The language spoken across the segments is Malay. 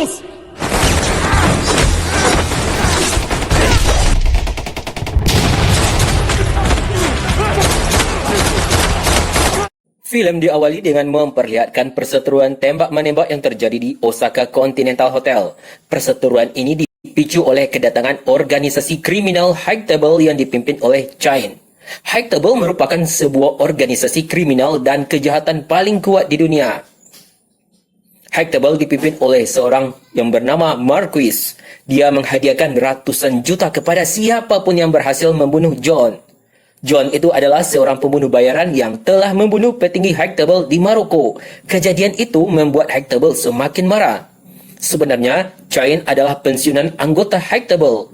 Mampus! Filem diawali dengan memperlihatkan perseteruan tembak-menembak yang terjadi di Osaka Continental Hotel. Perseteruan ini dipicu oleh kedatangan organisasi kriminal High Table yang dipimpin oleh Chain. High Table merupakan sebuah organisasi kriminal dan kejahatan paling kuat di dunia. High Table dipimpin oleh seorang yang bernama Marquis. Dia menghadiahkan ratusan juta kepada siapapun yang berhasil membunuh John. John itu adalah seorang pembunuh bayaran yang telah membunuh petinggi High Table di Maroko. Kejadian itu membuat High Table semakin marah. Sebenarnya, Chain adalah pensiunan anggota High Table.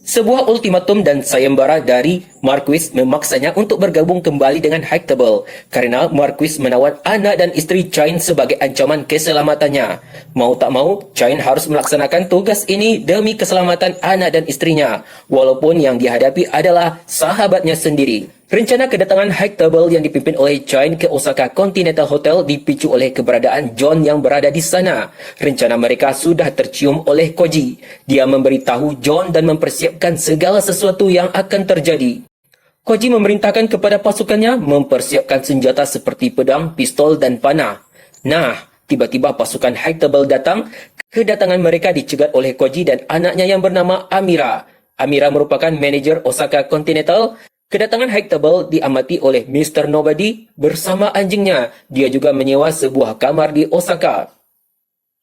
Sebuah ultimatum dan sayembara dari Marquis memaksanya untuk bergabung kembali dengan High Table karena Marquis menawan anak dan isteri Chain sebagai ancaman keselamatannya. Mau tak mau, Chain harus melaksanakan tugas ini demi keselamatan anak dan istrinya, walaupun yang dihadapi adalah sahabatnya sendiri. Rencana kedatangan High Table yang dipimpin oleh Chain ke Osaka Continental Hotel dipicu oleh keberadaan John yang berada di sana. Rencana mereka sudah tercium oleh Koji. Dia memberitahu John dan mempersiapkan segala sesuatu yang akan terjadi. Koji memerintahkan kepada pasukannya mempersiapkan senjata seperti pedang, pistol dan panah. Nah, tiba-tiba pasukan High Table datang. Kedatangan mereka dicegat oleh Koji dan anaknya yang bernama Amira. Amira merupakan manajer Osaka Continental. Kedatangan High Table diamati oleh Mr. Nobody bersama anjingnya. Dia juga menyewa sebuah kamar di Osaka.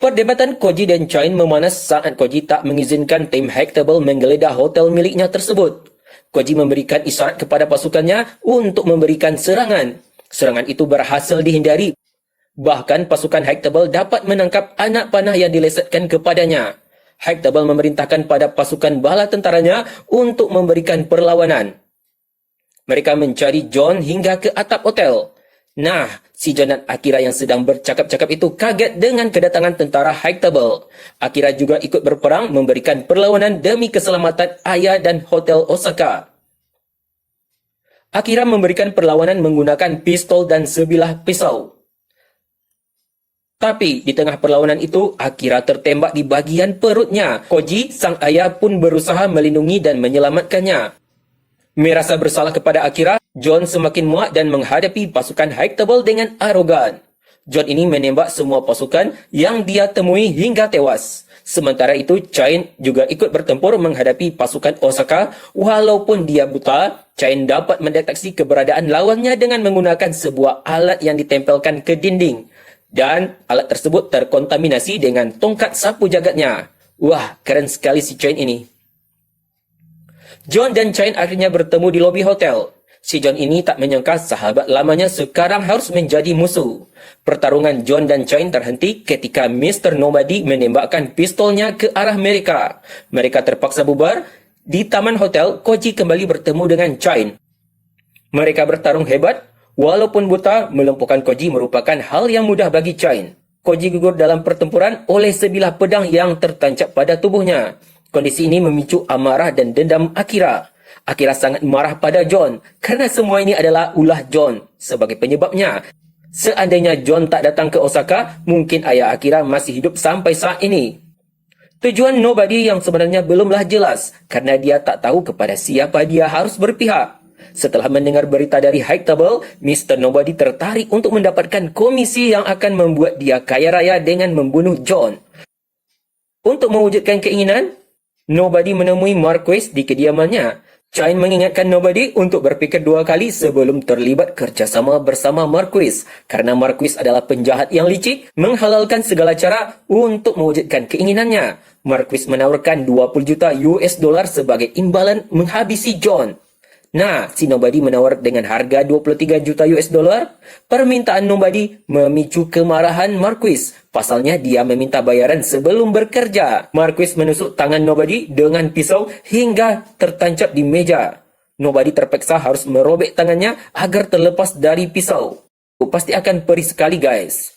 Perdebatan Koji dan Chain memanas saat Koji tak mengizinkan tim High Table menggeledah hotel miliknya tersebut. Koji memberikan isyarat kepada pasukannya untuk memberikan serangan. Serangan itu berhasil dihindari. Bahkan pasukan High Table dapat menangkap anak panah yang dilesetkan kepadanya. High Table memerintahkan pada pasukan bala tentaranya untuk memberikan perlawanan. Mereka mencari John hingga ke atap hotel. Nah, si John dan Akira yang sedang bercakap-cakap itu kaget dengan kedatangan tentara High Table. Akira juga ikut berperang memberikan perlawanan demi keselamatan ayah dan hotel Osaka. Akira memberikan perlawanan menggunakan pistol dan sebilah pisau. Tapi di tengah perlawanan itu, Akira tertembak di bagian perutnya. Koji, sang ayah pun berusaha melindungi dan menyelamatkannya. Merasa bersalah kepada Akira, John semakin muak dan menghadapi pasukan High Table dengan arogan. John ini menembak semua pasukan yang dia temui hingga tewas. Sementara itu, Chain juga ikut bertempur menghadapi pasukan Osaka. Walaupun dia buta, Chain dapat mendeteksi keberadaan lawannya dengan menggunakan sebuah alat yang ditempelkan ke dinding. Dan alat tersebut terkontaminasi dengan tongkat sapu jagatnya. Wah, keren sekali si Chain ini. John dan Chain akhirnya bertemu di lobi hotel. Si John ini tak menyangka sahabat lamanya sekarang harus menjadi musuh. Pertarungan John dan Chain terhenti ketika Mr. Nobody menembakkan pistolnya ke arah mereka. Mereka terpaksa bubar. Di taman hotel, Koji kembali bertemu dengan Chain. Mereka bertarung hebat. Walaupun buta, melumpuhkan Koji merupakan hal yang mudah bagi Chain. Koji gugur dalam pertempuran oleh sebilah pedang yang tertancap pada tubuhnya. Kondisi ini memicu amarah dan dendam Akira. Akira sangat marah pada John karena semua ini adalah ulah John sebagai penyebabnya. Seandainya John tak datang ke Osaka, mungkin ayah Akira masih hidup sampai saat ini. Tujuan Nobody yang sebenarnya belumlah jelas karena dia tak tahu kepada siapa dia harus berpihak. Setelah mendengar berita dari High Table, Mr. Nobody tertarik untuk mendapatkan komisi yang akan membuat dia kaya raya dengan membunuh John. Untuk mewujudkan keinginan, Nobody menemui Marquis di kediamannya. Chain mengingatkan Nobody untuk berfikir dua kali sebelum terlibat kerjasama bersama Marquis. Karena Marquis adalah penjahat yang licik, menghalalkan segala cara untuk mewujudkan keinginannya. Marquis menawarkan 20 juta US dollar sebagai imbalan menghabisi John. Nah, si Nobody menawar dengan harga 23 juta US dollar. Permintaan Nobody memicu kemarahan Marquis. Pasalnya dia meminta bayaran sebelum bekerja. Marquis menusuk tangan Nobody dengan pisau hingga tertancap di meja. Nobody terpaksa harus merobek tangannya agar terlepas dari pisau. Pasti akan perih sekali, guys.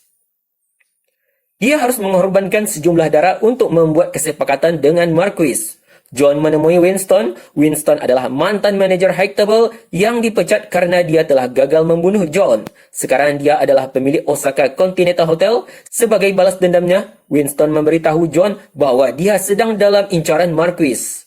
Dia harus mengorbankan sejumlah darah untuk membuat kesepakatan dengan Marquis. John menemui Winston. Winston adalah mantan manajer High Table yang dipecat karena dia telah gagal membunuh John. Sekarang dia adalah pemilik Osaka Continental Hotel. Sebagai balas dendamnya, Winston memberitahu John bahawa dia sedang dalam incaran Marquis.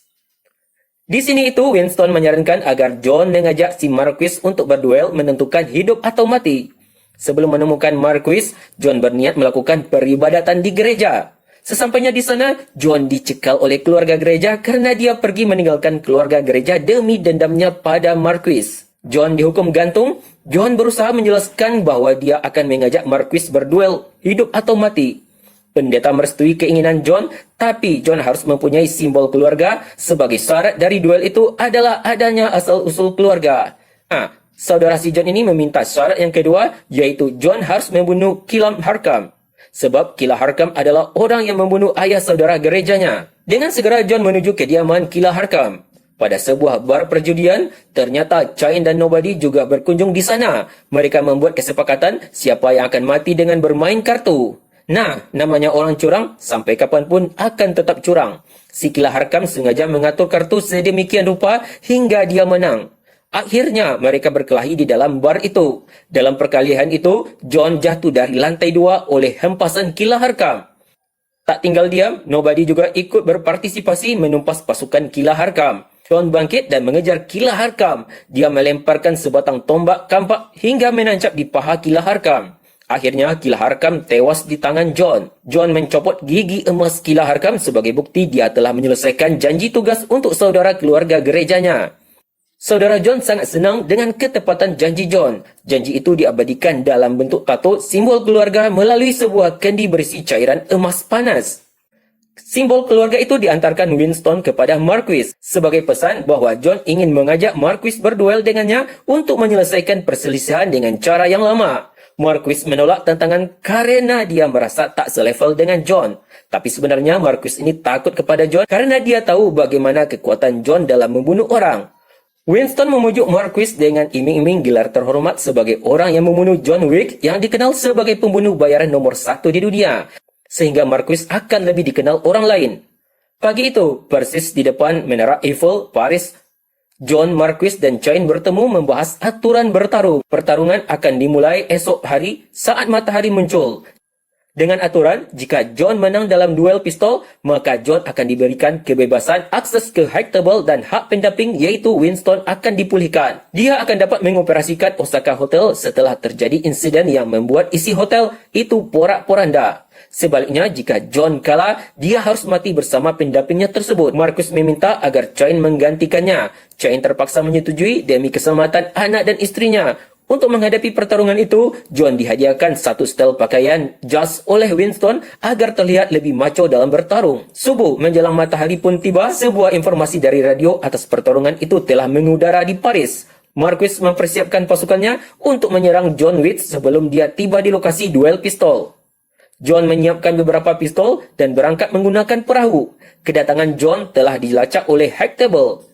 Di sini itu, Winston menyarankan agar John mengajak si Marquis untuk berduel menentukan hidup atau mati. Sebelum menemukan Marquis, John berniat melakukan peribadatan di gereja. Sesampainya di sana, John dicekal oleh keluarga gereja karena dia pergi meninggalkan keluarga gereja demi dendamnya pada Marquis. John dihukum gantung. John berusaha menjelaskan bahawa dia akan mengajak Marquis berduel, hidup atau mati. Pendeta merestui keinginan John, tapi John harus mempunyai simbol keluarga. Sebagai syarat dari duel itu adalah adanya asal-usul keluarga. Saudara si John ini meminta syarat yang kedua, yaitu John harus membunuh Kilam Harkam. Sebab Kila Harkam adalah orang yang membunuh ayah saudara gerejanya. Dengan segera John menuju kediaman Kila Harkam. Pada sebuah bar perjudian, ternyata Chain dan Nobody juga berkunjung di sana. Mereka membuat kesepakatan siapa yang akan mati dengan bermain kartu. Nah, namanya orang curang, sampai kapanpun akan tetap curang. Si Kila Harkam sengaja mengatur kartu sedemikian rupa hingga dia menang. Akhirnya, mereka berkelahi di dalam bar itu. Dalam perkelahian itu, John jatuh dari lantai 2 oleh hempasan Kila Harkam. Tak tinggal diam, Nobody juga ikut berpartisipasi menumpas pasukan Kila Harkam. John bangkit dan mengejar Kila Harkam. Dia melemparkan sebatang tombak kampak hingga menancap di paha Kila Harkam. Akhirnya, Kila Harkam tewas di tangan John. John mencopot gigi emas Kila Harkam sebagai bukti dia telah menyelesaikan janji tugas untuk saudara keluarga gerejanya. Saudara John sangat senang dengan ketepatan janji John. Janji itu diabadikan dalam bentuk tato simbol keluarga melalui sebuah kendi berisi cairan emas panas. Simbol keluarga itu diantarkan Winston kepada Marquis sebagai pesan bahawa John ingin mengajak Marquis berduel dengannya untuk menyelesaikan perselisihan dengan cara yang lama. Marquis menolak tantangan karena dia merasa tak selevel dengan John. Tapi sebenarnya Marquis ini takut kepada John karena dia tahu bagaimana kekuatan John dalam membunuh orang. Winston memujuk Marquis dengan iming-iming gelar terhormat sebagai orang yang membunuh John Wick yang dikenal sebagai pembunuh bayaran nomor 1 di dunia. Sehingga Marquis akan lebih dikenal orang lain. Pagi itu, persis di depan Menara Eiffel, Paris, John, Marquis dan Chain bertemu membahas aturan bertarung. Pertarungan akan dimulai esok hari saat matahari muncul. Dengan aturan, jika John menang dalam duel pistol, maka John akan diberikan kebebasan akses ke High Table dan hak pendamping yaitu Winston akan dipulihkan. Dia akan dapat mengoperasikan Osaka Hotel setelah terjadi insiden yang membuat isi hotel itu porak-poranda. Sebaliknya, jika John kalah, dia harus mati bersama pendampingnya tersebut. Marquis meminta agar Chain menggantikannya. Chain terpaksa menyetujui demi keselamatan anak dan istrinya. Untuk menghadapi pertarungan itu, John dihadiahkan satu setel pakaian jas oleh Winston agar terlihat lebih macho dalam bertarung. Subuh menjelang matahari pun tiba, sebuah informasi dari radio atas pertarungan itu telah mengudara di Paris. Marquis mempersiapkan pasukannya untuk menyerang John Wick sebelum dia tiba di lokasi duel pistol. John menyiapkan beberapa pistol dan berangkat menggunakan perahu. Kedatangan John telah dilacak oleh High Table.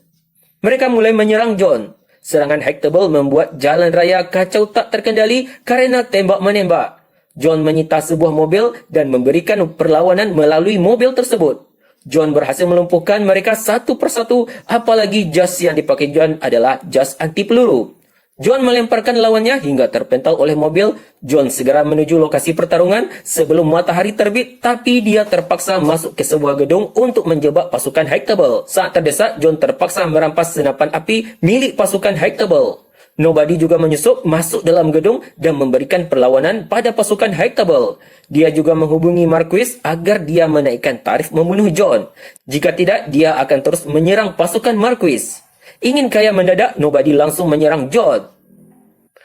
Mereka mulai menyerang John. Serangan High Table membuat jalan raya kacau tak terkendali karena tembak-menembak. John menyita sebuah mobil dan memberikan perlawanan melalui mobil tersebut. John berhasil melumpuhkan mereka satu persatu, apalagi jas yang dipakai John adalah jas anti peluru. John melemparkan lawannya hingga terpental oleh mobil. John segera menuju lokasi pertarungan sebelum matahari terbit, tapi dia terpaksa masuk ke sebuah gedung untuk menjebak pasukan High Table. Saat terdesak, John terpaksa merampas senapan api milik pasukan High Table. Nobody juga menyusup masuk dalam gedung dan memberikan perlawanan pada pasukan High Table. Dia juga menghubungi Marquis agar dia menaikkan tarif membunuh John. Jika tidak, dia akan terus menyerang pasukan Marquis. Ingin kaya mendadak, Nobody langsung menyerang John.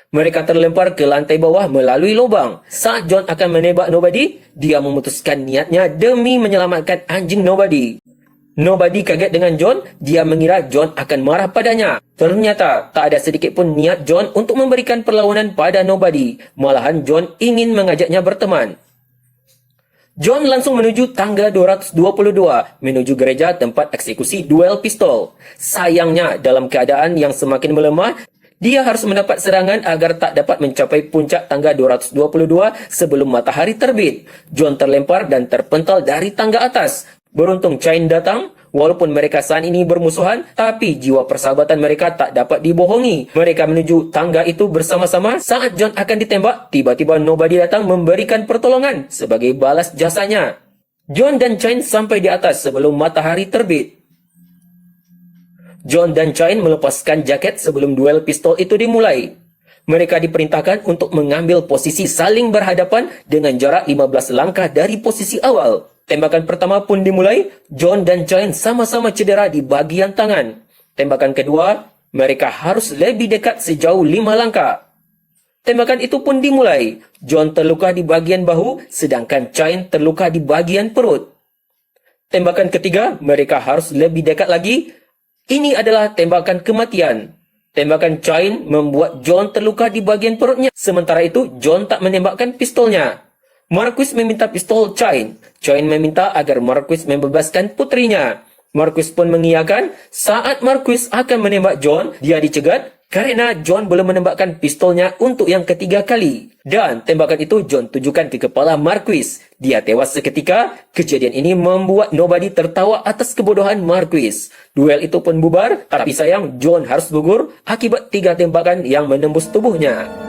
Mereka terlempar ke lantai bawah melalui lubang. Saat John akan menembak Nobody, dia memutuskan niatnya demi menyelamatkan anjing Nobody. Nobody kaget dengan John, dia mengira John akan marah padanya. Ternyata, tak ada sedikit pun niat John untuk memberikan perlawanan pada Nobody. Malahan John ingin mengajaknya berteman. John langsung menuju tangga 222, menuju gereja tempat eksekusi duel pistol. Sayangnya, dalam keadaan yang semakin melemah, dia harus mendapat serangan agar tak dapat mencapai puncak tangga 222 sebelum matahari terbit. John terlempar dan terpental dari tangga atas. Beruntung Chain datang, Walaupun mereka saat ini bermusuhan, tapi jiwa persahabatan mereka tak dapat dibohongi. Mereka menuju tangga itu bersama-sama. Saat John akan ditembak, tiba-tiba Nobody datang memberikan pertolongan sebagai balas jasanya. John dan Chain sampai di atas sebelum matahari terbit. John dan Chain melepaskan jaket sebelum duel pistol itu dimulai. Mereka diperintahkan untuk mengambil posisi saling berhadapan dengan jarak 15 langkah dari posisi awal. Tembakan pertama pun dimulai. John dan Chain sama-sama cedera di bagian tangan. Tembakan kedua, mereka harus lebih dekat sejauh 5 langkah. Tembakan itu pun dimulai. John terluka di bagian bahu, sedangkan Chain terluka di bagian perut. Tembakan ketiga, mereka harus lebih dekat lagi. Ini adalah tembakan kematian. Tembakan Chain membuat John terluka di bagian perutnya. Sementara itu, John tak menembakkan pistolnya. Marquis meminta pistol Chain. Chain meminta agar Marquis membebaskan putrinya. Marquis pun mengiyakan. Saat Marquis akan menembak John, dia dicegat karena John belum menembakkan pistolnya untuk yang ketiga kali. Dan tembakan itu John tujukan ke kepala Marquis. Dia tewas seketika. Kejadian ini membuat Nobody tertawa atas kebodohan Marquis. Duel itu pun bubar, tapi sayang John harus gugur akibat 3 tembakan yang menembus tubuhnya.